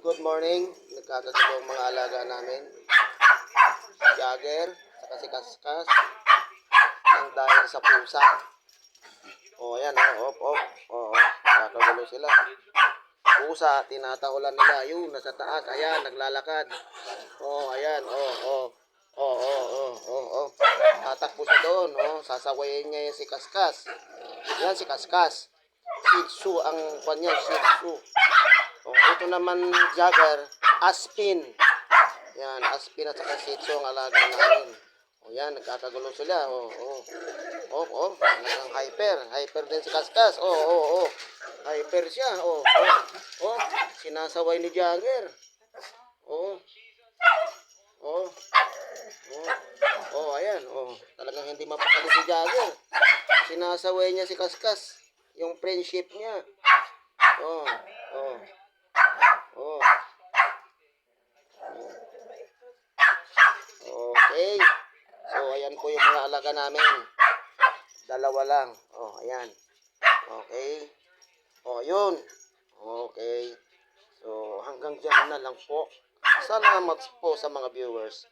Good morning. Nagkakagalaw ang mga alaga namin. Si Jagger, saka si Kaskas. Ang dahil sa pusa. O, ayan, op. O, kakagalaw sila. Pusa, tinatahulan nila. Yun, nasa taas. Ayan, naglalakad. O, ayan, o. Tatakbo siya doon. O, sasawayin niya yung si Kaskas. Yan si Kaskas. Shih Tzu ang kanya, Shih Tzu. O, ito naman Jagger, Aspin. Yan, Aspin at saka Shih Tzu ang alaga namin. O yan, nagkakagulo sila. Talagang hyper. Hyper din si Kaskas. Hyper siya. Sinasaway ni Jagger. O. Ayan. Talagang hindi mapakali si Jagger. Sinasaway niya si Kaskas. Yung friendship niya. Okay. So, ayan po yung mga alaga namin. Dalawa lang. Ayan. Okay. Yun. Okay. So, hanggang dyan na lang po. Salamat po sa mga viewers.